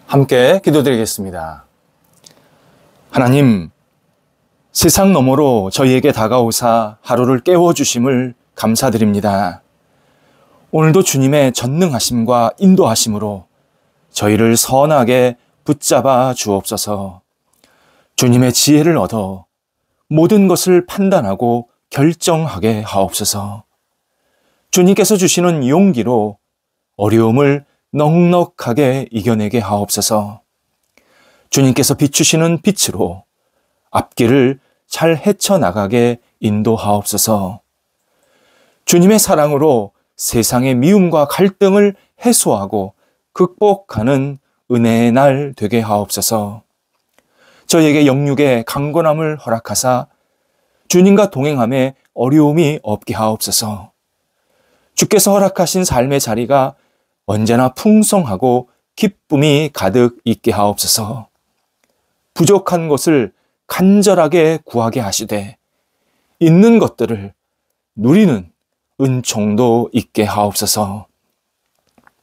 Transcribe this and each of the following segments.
함께 기도드리겠습니다. 하나님, 세상 너머로 저희에게 다가오사 하루를 깨워주심을 감사드립니다. 오늘도 주님의 전능하심과 인도하심으로 저희를 선하게 붙잡아 주옵소서. 주님의 지혜를 얻어 모든 것을 판단하고 결정하게 하옵소서. 주님께서 주시는 용기로 어려움을 넉넉하게 이겨내게 하옵소서. 주님께서 비추시는 빛으로 앞길을 잘 헤쳐나가게 인도하옵소서. 주님의 사랑으로 세상의 미움과 갈등을 해소하고 극복하는 은혜의 날 되게 하옵소서. 저희에게 영육의 강건함을 허락하사 주님과 동행함에 어려움이 없게 하옵소서. 주께서 허락하신 삶의 자리가 언제나 풍성하고 기쁨이 가득 있게 하옵소서. 부족한 것을 간절하게 구하게 하시되 있는 것들을 누리는 은총도 있게 하옵소서.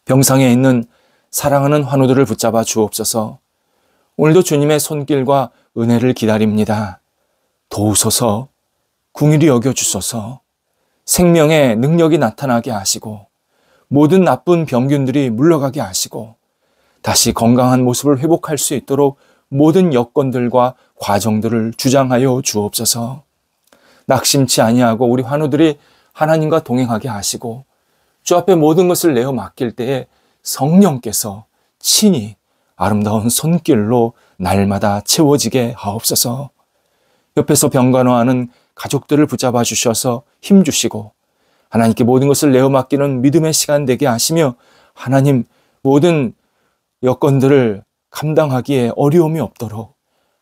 병상에 있는 사랑하는 환우들을 붙잡아 주옵소서. 오늘도 주님의 손길과 은혜를 기다립니다. 도우소서, 긍휼히 여겨주소서. 생명의 능력이 나타나게 하시고 모든 나쁜 병균들이 물러가게 하시고 다시 건강한 모습을 회복할 수 있도록 모든 여건들과 과정들을 주장하여 주옵소서. 낙심치 아니하고 우리 환우들이 하나님과 동행하게 하시고 주 앞에 모든 것을 내어 맡길 때에 성령께서 친히 아름다운 손길로 날마다 채워지게 하옵소서. 옆에서 병간호하는 가족들을 붙잡아 주셔서 힘주시고 하나님께 모든 것을 내어 맡기는 믿음의 시간 되게 하시며 하나님 모든 여건들을 감당하기에 어려움이 없도록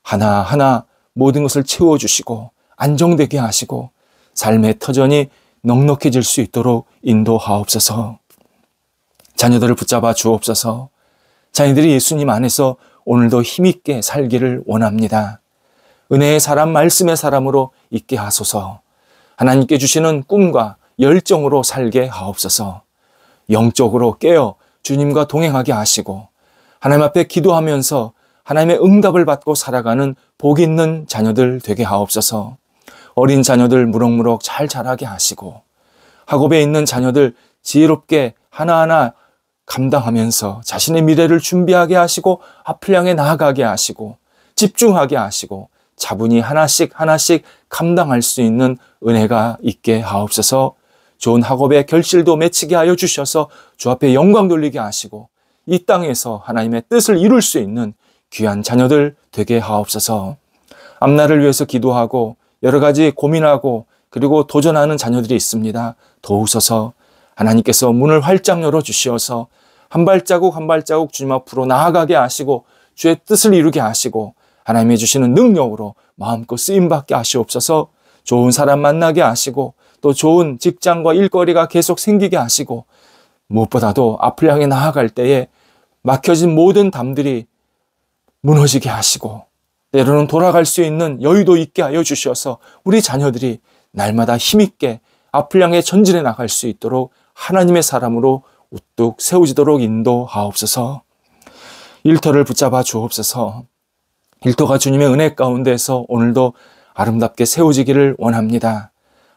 하나하나 모든 것을 채워주시고 안정되게 하시고 삶의 터전이 넉넉해질 수 있도록 인도하옵소서. 자녀들을 붙잡아 주옵소서. 자녀들이 예수님 안에서 오늘도 힘있게 살기를 원합니다. 은혜의 사람, 말씀의 사람으로 있게 하소서. 하나님께 주시는 꿈과 열정으로 살게 하옵소서. 영적으로 깨어 주님과 동행하게 하시고 하나님 앞에 기도하면서 하나님의 응답을 받고 살아가는 복 있는 자녀들 되게 하옵소서. 어린 자녀들 무럭무럭 잘 자라게 하시고 학업에 있는 자녀들 지혜롭게 하나하나 감당하면서 자신의 미래를 준비하게 하시고 앞을 향해 나아가게 하시고 집중하게 하시고 차분히 하나씩 감당할 수 있는 은혜가 있게 하옵소서. 좋은 학업의 결실도 맺히게 하여 주셔서 주 앞에 영광 돌리게 하시고 이 땅에서 하나님의 뜻을 이룰 수 있는 귀한 자녀들 되게 하옵소서. 앞날을 위해서 기도하고 여러 가지 고민하고 그리고 도전하는 자녀들이 있습니다. 도우소서. 하나님께서 문을 활짝 열어주시어서 한 발자국 한 발자국 주님 앞으로 나아가게 하시고 주의 뜻을 이루게 하시고 하나님이 주시는 능력으로 마음껏 쓰임받게 하시옵소서. 좋은 사람 만나게 하시고 또 좋은 직장과 일거리가 계속 생기게 하시고 무엇보다도 앞을 향해 나아갈 때에 막혀진 모든 담들이 무너지게 하시고 때로는 돌아갈 수 있는 여유도 있게 하여 주셔서 우리 자녀들이 날마다 힘있게 앞을 향해 전진해 나갈 수 있도록 하나님의 사람으로 우뚝 세워지도록 인도하옵소서. 일터를 붙잡아 주옵소서. 일터가 주님의 은혜 가운데서 오늘도 아름답게 세워지기를 원합니다.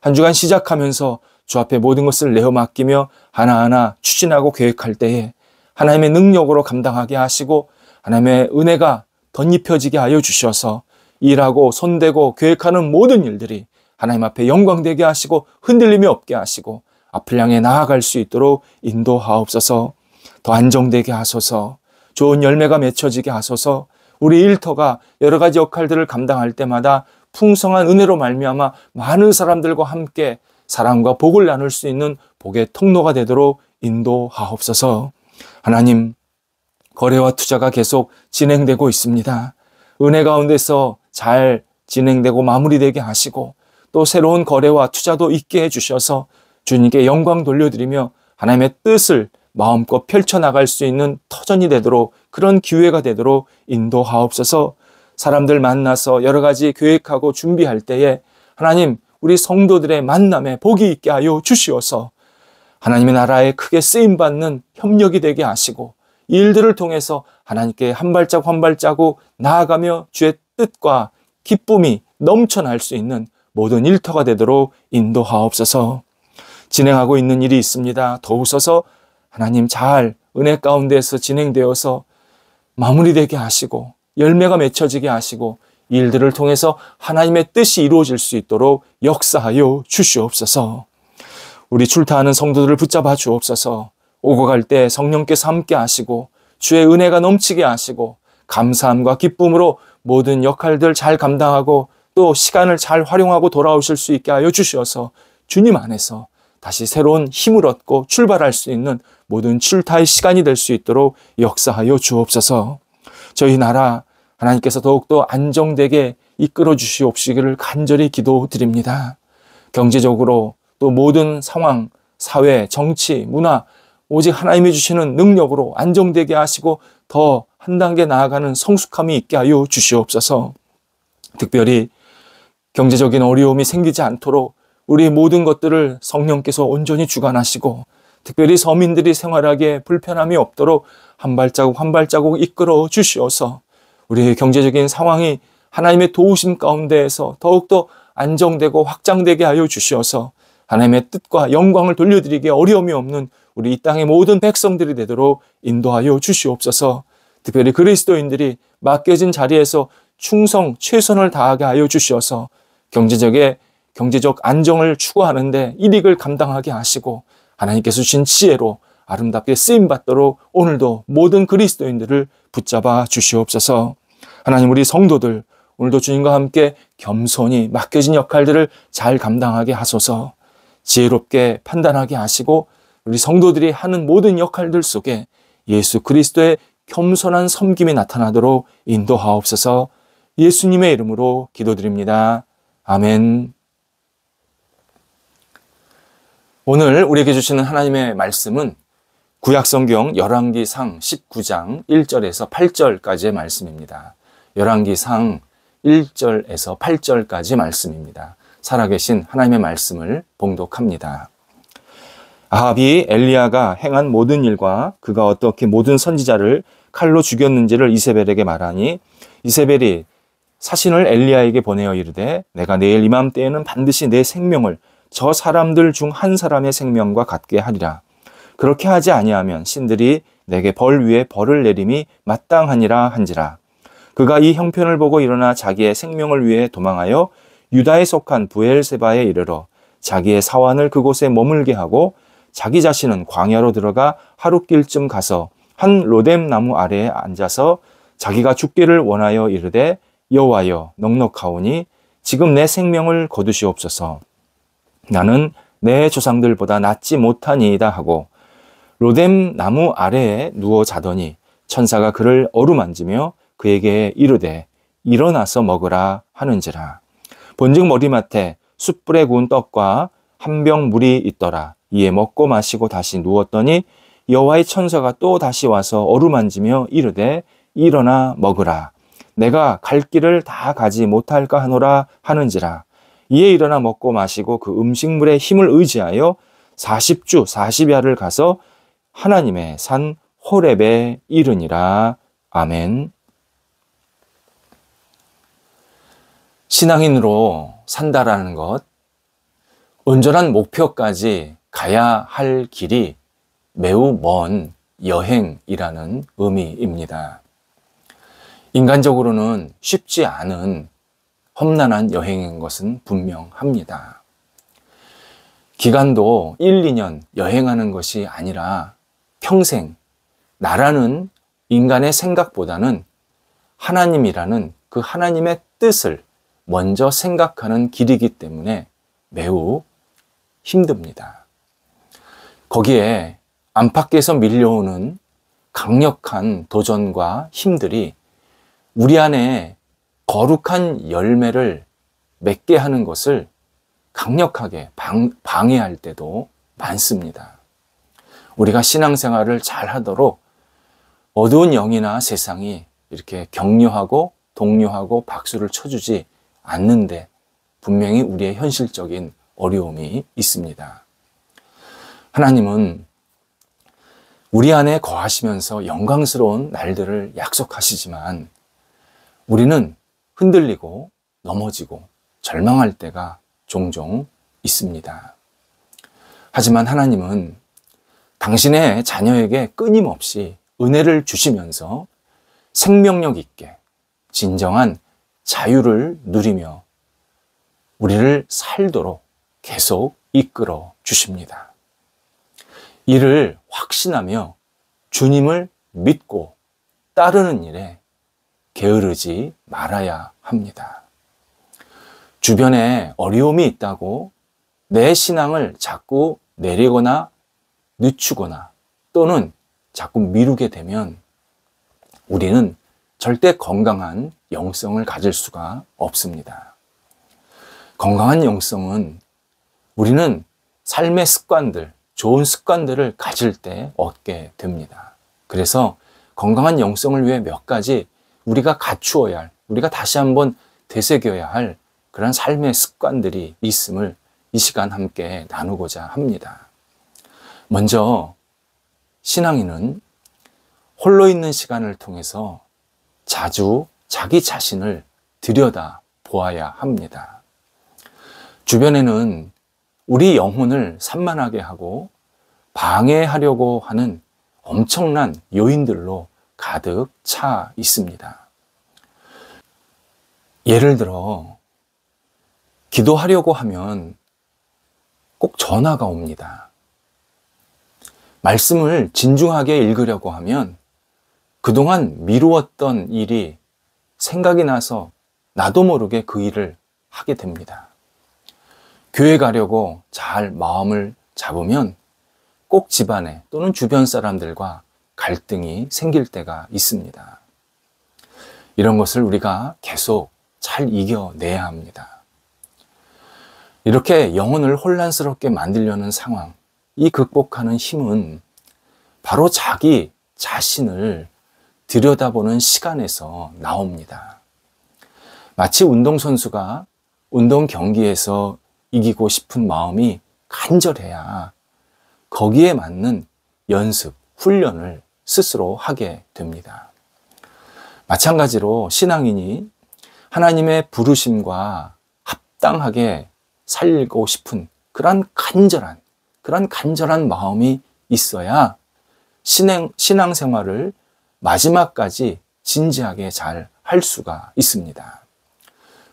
한 주간 시작하면서 주 앞에 모든 것을 내어 맡기며 하나하나 추진하고 계획할 때에 하나님의 능력으로 감당하게 하시고 하나님의 은혜가 덧입혀지게 하여 주셔서 일하고 손대고 계획하는 모든 일들이 하나님 앞에 영광되게 하시고 흔들림이 없게 하시고 앞을 향해 나아갈 수 있도록 인도하옵소서. 더 안정되게 하소서. 좋은 열매가 맺혀지게 하소서. 우리 일터가 여러 가지 역할들을 감당할 때마다 풍성한 은혜로 말미암아 많은 사람들과 함께 사랑과 복을 나눌 수 있는 복의 통로가 되도록 인도하옵소서. 하나님, 거래와 투자가 계속 진행되고 있습니다. 은혜 가운데서 잘 진행되고 마무리되게 하시고 또 새로운 거래와 투자도 있게 해주셔서 주님께 영광 돌려드리며 하나님의 뜻을 마음껏 펼쳐나갈 수 있는 터전이 되도록 그런 기회가 되도록 인도하옵소서. 사람들 만나서 여러 가지 계획하고 준비할 때에 하나님 우리 성도들의 만남에 복이 있게 하여 주시어서 하나님의 나라에 크게 쓰임받는 협력이 되게 하시고 이 일들을 통해서 하나님께 한 발자국 한 발자국 나아가며 주의 뜻과 기쁨이 넘쳐날 수 있는 모든 일터가 되도록 인도하옵소서. 진행하고 있는 일이 있습니다. 더우셔서 하나님 잘 은혜 가운데서 진행되어서 마무리되게 하시고 열매가 맺혀지게 하시고 이 일들을 통해서 하나님의 뜻이 이루어질 수 있도록 역사하여 주시옵소서. 우리 출타하는 성도들을 붙잡아 주옵소서. 오고 갈 때 성령께서 함께 하시고 주의 은혜가 넘치게 하시고 감사함과 기쁨으로 모든 역할들 잘 감당하고 또 시간을 잘 활용하고 돌아오실 수 있게 하여 주셔서 주님 안에서 다시 새로운 힘을 얻고 출발할 수 있는 모든 출타의 시간이 될 수 있도록 역사하여 주옵소서. 저희 나라 하나님께서 더욱더 안정되게 이끌어 주시옵시기를 간절히 기도드립니다. 경제적으로 또 모든 상황, 사회, 정치, 문화 오직 하나님이 주시는 능력으로 안정되게 하시고 더 한 단계 나아가는 성숙함이 있게 하여 주시옵소서. 특별히 경제적인 어려움이 생기지 않도록 우리 모든 것들을 성령께서 온전히 주관하시고 특별히 서민들이 생활하기에 불편함이 없도록 한 발자국 한 발자국 이끌어 주시어서 우리의 경제적인 상황이 하나님의 도우심 가운데에서 더욱더 안정되고 확장되게 하여 주시어서 하나님의 뜻과 영광을 돌려드리기에 어려움이 없는 우리 이 땅의 모든 백성들이 되도록 인도하여 주시옵소서. 특별히 그리스도인들이 맡겨진 자리에서 충성, 최선을 다하게 하여 주시어서 경제적 안정을 추구하는데 일익을 감당하게 하시고 하나님께서 주신 지혜로 아름답게 쓰임받도록 오늘도 모든 그리스도인들을 붙잡아 주시옵소서. 하나님 우리 성도들 오늘도 주님과 함께 겸손히 맡겨진 역할들을 잘 감당하게 하소서. 지혜롭게 판단하게 하시고 우리 성도들이 하는 모든 역할들 속에 예수 그리스도의 겸손한 섬김이 나타나도록 인도하옵소서. 예수님의 이름으로 기도드립니다. 아멘. 오늘 우리에게 주시는 하나님의 말씀은 구약성경 열왕기상 19장 1절에서 8절까지의 말씀입니다. 열왕기상 1절에서 8절까지 말씀입니다. 살아계신 하나님의 말씀을 봉독합니다. 아합이 엘리야가 행한 모든 일과 그가 어떻게 모든 선지자를 칼로 죽였는지를 이세벨에게 말하니 이세벨이 사신을 엘리야에게 보내어 이르되 내가 내일 이맘때에는 반드시 내 생명을 저 사람들 중 한 사람의 생명과 같게 하리라. 그렇게 하지 아니하면 신들이 내게 벌 위에 벌을 내림이 마땅하니라 한지라. 그가 이 형편을 보고 일어나 자기의 생명을 위해 도망하여 유다에 속한 브엘세바에 이르러 자기의 사환을 그곳에 머물게 하고 자기 자신은 광야로 들어가 하룻길쯤 가서 한 로뎀 나무 아래에 앉아서 자기가 죽기를 원하여 이르되 여호와여 넉넉하오니 지금 내 생명을 거두시옵소서. 나는 내 조상들보다 낫지 못하니이다 하고 로뎀 나무 아래에 누워 자더니 천사가 그를 어루만지며 그에게 이르되 일어나서 먹으라 하는지라. 본즉 머리맡에 숯불에 구운 떡과 한 병 물이 있더라. 이에 먹고 마시고 다시 누웠더니 여호와의 천사가 또 다시 와서 어루만지며 이르되 일어나 먹으라. 내가 갈 길을 다 가지 못할까 하노라 하는지라. 이에 일어나 먹고 마시고 그 음식물의 힘을 의지하여 40주 40야를 가서 하나님의 산 호렙에 이르니라. 아멘. 신앙인으로 산다라는 것, 온전한 목표까지 가야 할 길이 매우 먼 여행이라는 의미입니다. 인간적으로는 쉽지 않은 험난한 여행인 것은 분명합니다. 기간도 1, 2년 여행하는 것이 아니라 평생 나라는 인간의 생각보다는 하나님이라는 그 하나님의 뜻을 먼저 생각하는 길이기 때문에 매우 힘듭니다. 거기에 안팎에서 밀려오는 강력한 도전과 힘들이 우리 안에 거룩한 열매를 맺게 하는 것을 강력하게 방해할 때도 많습니다. 우리가 신앙생활을 잘 하도록 어두운 영이나 세상이 이렇게 격려하고 독려하고 박수를 쳐주지 않는데 분명히 우리의 현실적인 어려움이 있습니다. 하나님은 우리 안에 거하시면서 영광스러운 날들을 약속하시지만 우리는 흔들리고 넘어지고 절망할 때가 종종 있습니다. 하지만 하나님은 당신의 자녀에게 끊임없이 은혜를 주시면서 생명력 있게 진정한 자유를 누리며 우리를 살도록 계속 이끌어 주십니다. 이를 확신하며 주님을 믿고 따르는 일에 게으르지 말아야 합니다. 주변에 어려움이 있다고 내 신앙을 자꾸 내리거나 늦추거나 또는 자꾸 미루게 되면 우리는 절대 건강한 영성을 가질 수가 없습니다. 건강한 영성은 우리는 삶의 습관들, 좋은 습관들을 가질 때 얻게 됩니다. 그래서 건강한 영성을 위해 몇 가지 우리가 갖추어야 할, 우리가 다시 한번 되새겨야 할 그런 삶의 습관들이 있음을 이 시간 함께 나누고자 합니다. 먼저 신앙인은 홀로 있는 시간을 통해서 자주 자기 자신을 들여다 보아야 합니다. 주변에는 우리 영혼을 산만하게 하고 방해하려고 하는 엄청난 요인들로 가득 차 있습니다. 예를 들어 기도하려고 하면 꼭 전화가 옵니다. 말씀을 진중하게 읽으려고 하면 그동안 미루었던 일이 생각이 나서 나도 모르게 그 일을 하게 됩니다. 교회 가려고 잘 마음을 잡으면 꼭 집안에 또는 주변 사람들과 갈등이 생길 때가 있습니다. 이런 것을 우리가 계속 잘 이겨내야 합니다. 이렇게 영혼을 혼란스럽게 만들려는 상황, 이 극복하는 힘은 바로 자기 자신을 들여다보는 시간에서 나옵니다. 마치 운동선수가 운동 경기에서 이기고 싶은 마음이 간절해야 거기에 맞는 연습, 훈련을 스스로 하게 됩니다. 마찬가지로 신앙인이 하나님의 부르심과 합당하게 살고 싶은 그런 간절한 마음이 있어야 신앙생활을 마지막까지 진지하게 잘 할 수가 있습니다.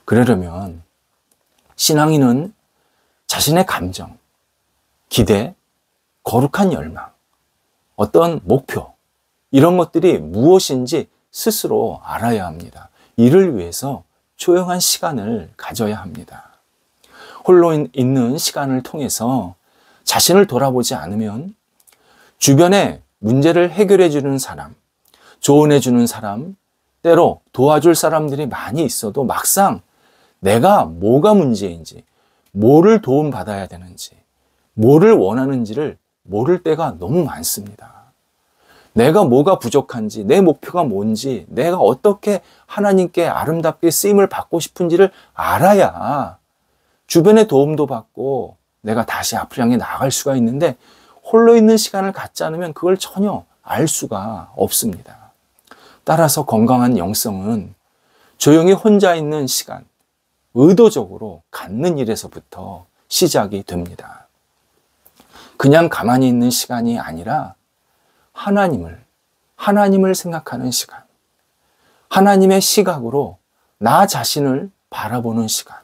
그러려면 신앙인은 자신의 감정, 기대, 거룩한 열망, 어떤 목표, 이런 것들이 무엇인지 스스로 알아야 합니다. 이를 위해서 조용한 시간을 가져야 합니다. 홀로 있는 시간을 통해서 자신을 돌아보지 않으면 주변에 문제를 해결해 주는 사람, 조언해 주는 사람, 때로 도와줄 사람들이 많이 있어도 막상 내가 뭐가 문제인지, 뭐를 도움받아야 되는지, 뭐를 원하는지를 모를 때가 너무 많습니다. 내가 뭐가 부족한지, 내 목표가 뭔지, 내가 어떻게 하나님께 아름답게 쓰임을 받고 싶은지를 알아야 주변의 도움도 받고 내가 다시 앞을 향해 나아갈 수가 있는데 홀로 있는 시간을 갖지 않으면 그걸 전혀 알 수가 없습니다. 따라서 건강한 영성은 조용히 혼자 있는 시간, 의도적으로 갖는 일에서부터 시작이 됩니다. 그냥 가만히 있는 시간이 아니라 하나님을 생각하는 시간, 하나님의 시각으로 나 자신을 바라보는 시간,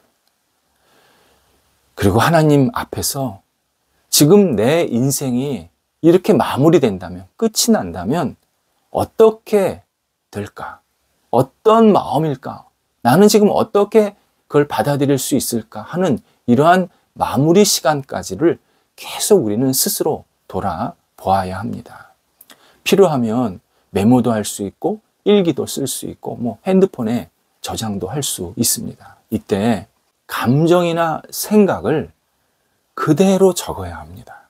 그리고 하나님 앞에서 지금 내 인생이 이렇게 마무리된다면, 끝이 난다면 어떻게 될까? 어떤 마음일까? 나는 지금 어떻게 그걸 받아들일 수 있을까? 하는 이러한 마무리 시간까지를 계속 우리는 스스로 돌아보아야 합니다. 필요하면 메모도 할 수 있고 일기도 쓸 수 있고 핸드폰에 저장도 할 수 있습니다. 이때 감정이나 생각을 그대로 적어야 합니다.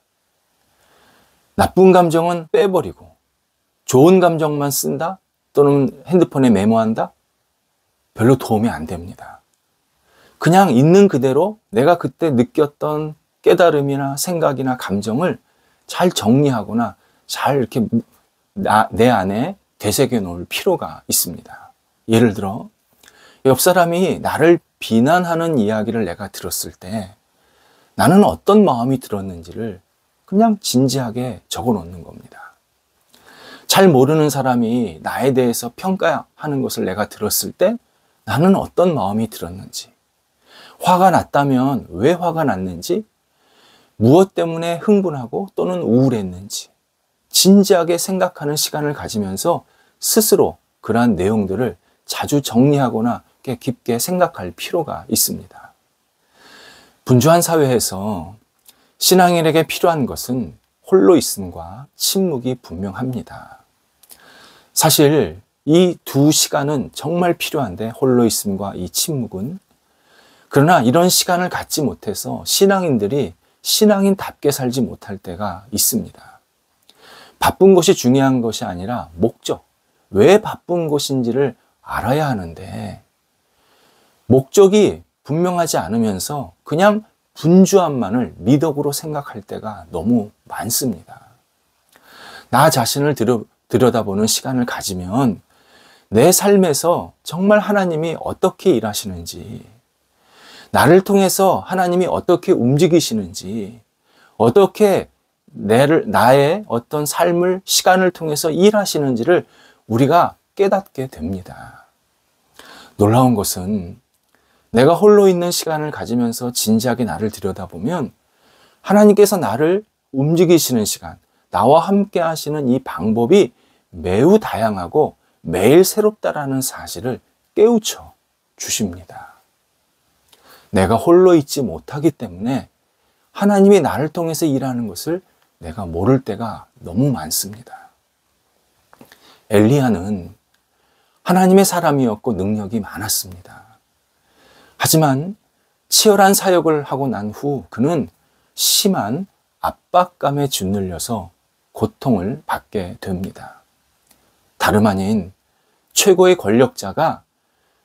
나쁜 감정은 빼버리고 좋은 감정만 쓴다 또는 핸드폰에 메모한다? 별로 도움이 안 됩니다. 그냥 있는 그대로 내가 그때 느꼈던 깨달음이나 생각이나 감정을 잘 정리하거나 잘 이렇게 내 안에 되새겨 놓을 필요가 있습니다. 예를 들어 옆 사람이 나를 비난하는 이야기를 내가 들었을 때 나는 어떤 마음이 들었는지를 그냥 진지하게 적어 놓는 겁니다. 잘 모르는 사람이 나에 대해서 평가하는 것을 내가 들었을 때 나는 어떤 마음이 들었는지, 화가 났다면 왜 화가 났는지, 무엇 때문에 흥분하고 또는 우울했는지 진지하게 생각하는 시간을 가지면서 스스로 그러한 내용들을 자주 정리하거나 깊게 생각할 필요가 있습니다. 분주한 사회에서 신앙인에게 필요한 것은 홀로 있음과 침묵이 분명합니다. 사실 이 두 시간은 정말 필요한데, 홀로 있음과 이 침묵은. 그러나 이런 시간을 갖지 못해서 신앙인들이 신앙인답게 살지 못할 때가 있습니다. 바쁜 것이 중요한 것이 아니라 목적, 왜 바쁜 것인지를 알아야 하는데 목적이 분명하지 않으면서 그냥 분주함만을 미덕으로 생각할 때가 너무 많습니다. 나 자신을 들여다보는 시간을 가지면 내 삶에서 정말 하나님이 어떻게 일하시는지, 나를 통해서 하나님이 어떻게 움직이시는지, 어떻게 나의 어떤 삶을, 시간을 통해서 일하시는지를 우리가 깨닫게 됩니다. 놀라운 것은 내가 홀로 있는 시간을 가지면서 진지하게 나를 들여다보면 하나님께서 나를 움직이시는 시간, 나와 함께 하시는 이 방법이 매우 다양하고 매일 새롭다라는 사실을 깨우쳐 주십니다. 내가 홀로 있지 못하기 때문에 하나님이 나를 통해서 일하는 것을 내가 모를 때가 너무 많습니다. 엘리야는 하나님의 사람이었고 능력이 많았습니다. 하지만 치열한 사역을 하고 난 후 그는 심한 압박감에 짓눌려서 고통을 받게 됩니다. 다름 아닌 최고의 권력자가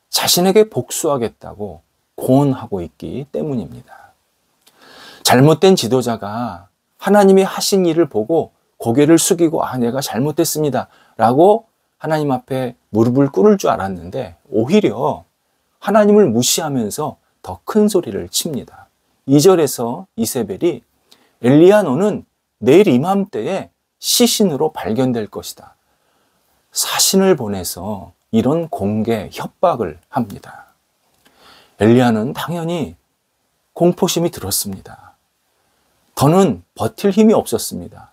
자신에게 복수하겠다고 고언하고 있기 때문입니다. 잘못된 지도자가 하나님이 하신 일을 보고 고개를 숙이고 내가 잘못됐습니다 라고 하나님 앞에 무릎을 꿇을 줄 알았는데 오히려 하나님을 무시하면서 더 큰 소리를 칩니다. 2절에서 이세벨이 엘리야 너는 내일 이맘때에 시신으로 발견될 것이다. 사신을 보내서 이런 공개 협박을 합니다. 엘리야는 당연히 공포심이 들었습니다. 더는 버틸 힘이 없었습니다.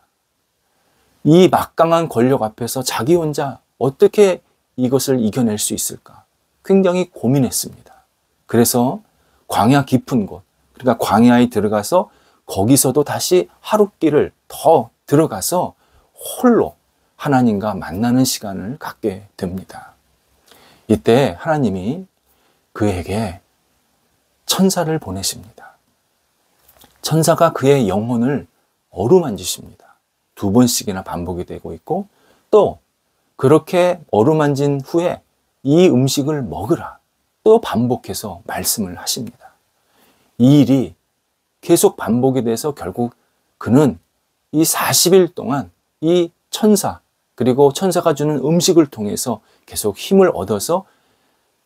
이 막강한 권력 앞에서 자기 혼자 어떻게 이것을 이겨낼 수 있을까? 굉장히 고민했습니다. 그래서 광야 깊은 곳, 그러니까 광야에 들어가서 거기서도 다시 하룻길을 더 들어가서 홀로 하나님과 만나는 시간을 갖게 됩니다. 이때 하나님이 그에게 천사를 보내십니다. 천사가 그의 영혼을 어루만지십니다. 2번씩이나 반복이 되고 있고 또 그렇게 어루만진 후에 이 음식을 먹으라 또 반복해서 말씀을 하십니다. 이 일이 계속 반복이 돼서 결국 그는 이 40일 동안 이 천사 그리고 천사가 주는 음식을 통해서 계속 힘을 얻어서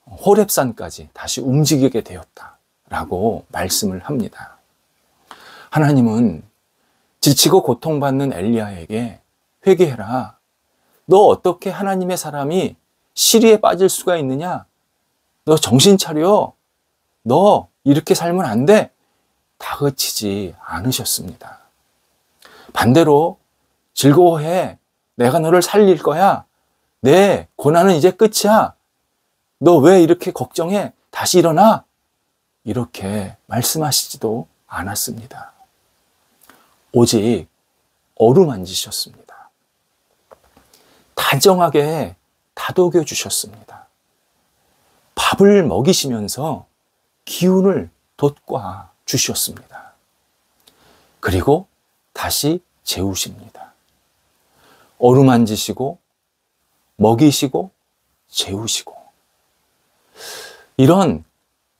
호렙산까지 다시 움직이게 되었다라고 말씀을 합니다. 하나님은 지치고 고통받는 엘리야에게 회개해라. 너 어떻게 하나님의 사람이 시리에 빠질 수가 있느냐? 너 정신 차려. 너 이렇게 살면 안 돼. 다그치지 않으셨습니다. 반대로 즐거워해. 내가 너를 살릴 거야. 내 고난은 이제 끝이야. 너 왜 이렇게 걱정해? 다시 일어나. 이렇게 말씀하시지도 않았습니다. 오직 어루만지셨습니다. 다정하게 다독여 주셨습니다. 밥을 먹이시면서 기운을 돋궈 주셨습니다. 그리고 다시 재우십니다. 어루만지시고 먹이시고 재우시고 이런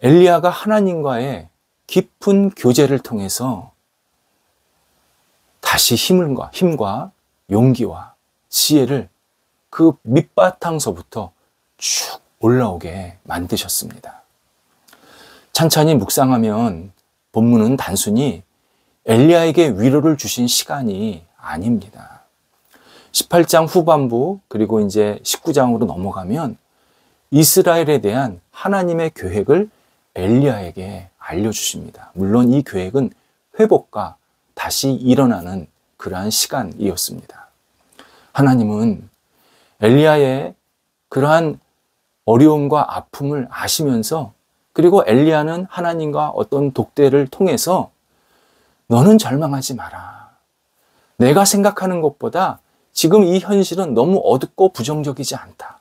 엘리야가 하나님과의 깊은 교제를 통해서 다시 힘과 용기와 지혜를 그 밑바탕서부터 쭉 올라오게 만드셨습니다. 찬찬히 묵상하면 본문은 단순히 엘리야에게 위로를 주신 시간이 아닙니다. 18장 후반부 그리고 이제 19장으로 넘어가면 이스라엘에 대한 하나님의 계획을 엘리야에게 알려주십니다. 물론 이 계획은 회복과 다시 일어나는 그러한 시간이었습니다. 하나님은 엘리야의 그러한 어려움과 아픔을 아시면서 그리고 엘리야는 하나님과 어떤 독대를 통해서 너는 절망하지 마라. 내가 생각하는 것보다 지금 이 현실은 너무 어둡고 부정적이지 않다.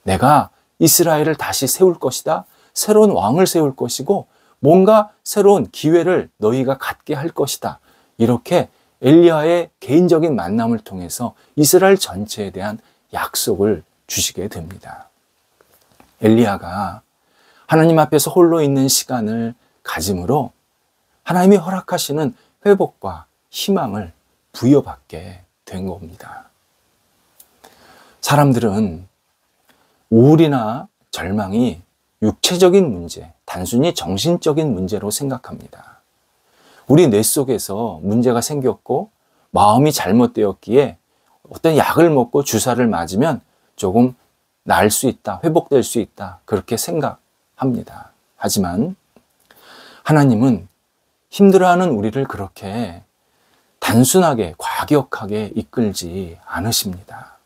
내가 이스라엘을 다시 세울 것이다. 새로운 왕을 세울 것이고 뭔가 새로운 기회를 너희가 갖게 할 것이다. 이렇게 엘리야의 개인적인 만남을 통해서 이스라엘 전체에 대한 약속을 주시게 됩니다. 엘리야가 하나님 앞에서 홀로 있는 시간을 가짐으로 하나님이 허락하시는 회복과 희망을 부여받게 된 겁니다. 사람들은 우울이나 절망이 육체적인 문제, 단순히 정신적인 문제로 생각합니다. 우리 뇌 속에서 문제가 생겼고 마음이 잘못되었기에 어떤 약을 먹고 주사를 맞으면 조금 나을 수 있다, 회복될 수 있다, 그렇게 생각합니다. 하지만 하나님은 힘들어하는 우리를 그렇게 단순하게, 과격하게 이끌지 않으십니다.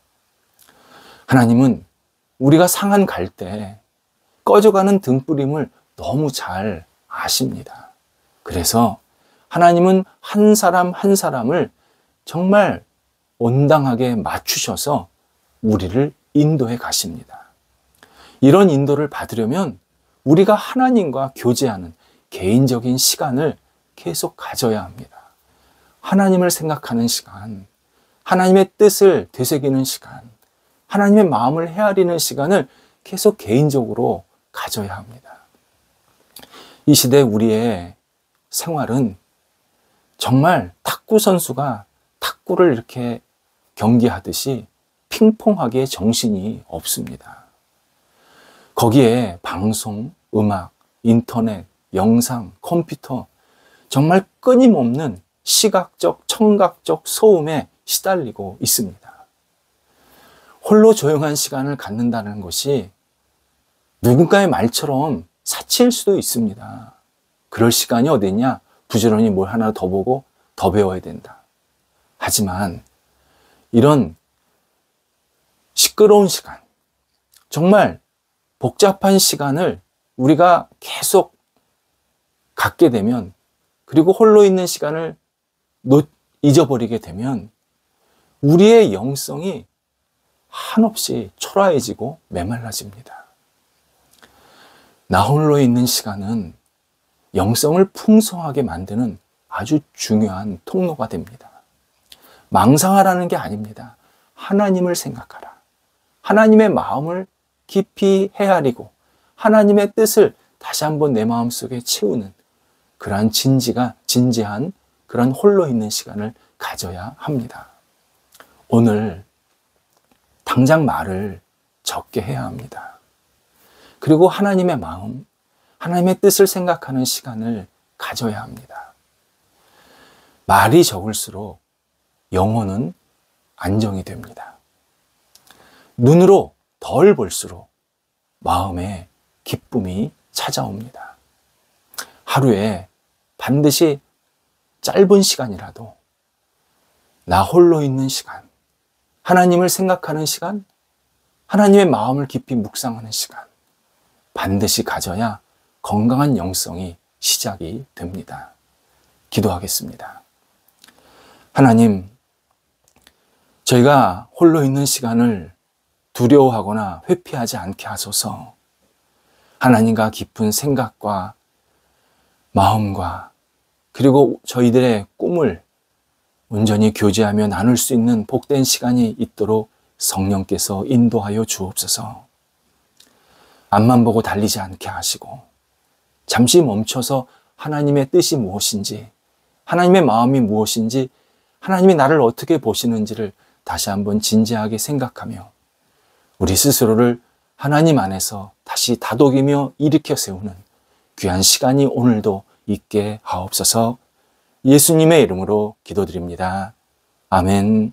하나님은 우리가 상한 갈 때 꺼져가는 등불임을 너무 잘 아십니다. 그래서 하나님은 한 사람 한 사람을 정말 온당하게 맞추셔서 우리를 인도해 가십니다. 이런 인도를 받으려면 우리가 하나님과 교제하는 개인적인 시간을 계속 가져야 합니다. 하나님을 생각하는 시간, 하나님의 뜻을 되새기는 시간, 하나님의 마음을 헤아리는 시간을 계속 개인적으로 가져야 합니다. 이 시대 우리의 생활은 정말 탁구 선수가 탁구를 이렇게 경기하듯이 핑퐁하게 정신이 없습니다. 거기에 방송, 음악, 인터넷, 영상, 컴퓨터 정말 끊임없는 시각적, 청각적 소음에 시달리고 있습니다. 홀로 조용한 시간을 갖는다는 것이 누군가의 말처럼 사치일 수도 있습니다. 그럴 시간이 어디 있냐? 부지런히 뭘 하나 더 보고 더 배워야 된다. 하지만 이런 시끄러운 시간, 정말 복잡한 시간을 우리가 계속 갖게 되면, 그리고 홀로 있는 시간을 잊어버리게 되면 우리의 영성이 한없이 초라해지고 메말라집니다. 나 홀로 있는 시간은 영성을 풍성하게 만드는 아주 중요한 통로가 됩니다. 망상하라는 게 아닙니다. 하나님을 생각하라. 하나님의 마음을 깊이 헤아리고 하나님의 뜻을 다시 한번 내 마음속에 채우는 그러한 진지한 그런 홀로 있는 시간을 가져야 합니다. 오늘 당장 말을 적게 해야 합니다. 그리고 하나님의 마음, 하나님의 뜻을 생각하는 시간을 가져야 합니다. 말이 적을수록 영혼은 안정이 됩니다. 눈으로 덜 볼수록 마음에 기쁨이 찾아옵니다. 하루에 반드시 짧은 시간이라도 나 홀로 있는 시간, 하나님을 생각하는 시간, 하나님의 마음을 깊이 묵상하는 시간 반드시 가져야 건강한 영성이 시작이 됩니다. 기도하겠습니다. 하나님, 저희가 홀로 있는 시간을 두려워하거나 회피하지 않게 하소서. 하나님과 깊은 생각과 마음과 그리고 저희들의 꿈을 온전히 교제하며 나눌 수 있는 복된 시간이 있도록 성령께서 인도하여 주옵소서. 앞만 보고 달리지 않게 하시고 잠시 멈춰서 하나님의 뜻이 무엇인지, 하나님의 마음이 무엇인지, 하나님이 나를 어떻게 보시는지를 다시 한번 진지하게 생각하며 우리 스스로를 하나님 안에서 다시 다독이며 일으켜 세우는 귀한 시간이 오늘도 있게 하옵소서. 예수님의 이름으로 기도드립니다. 아멘.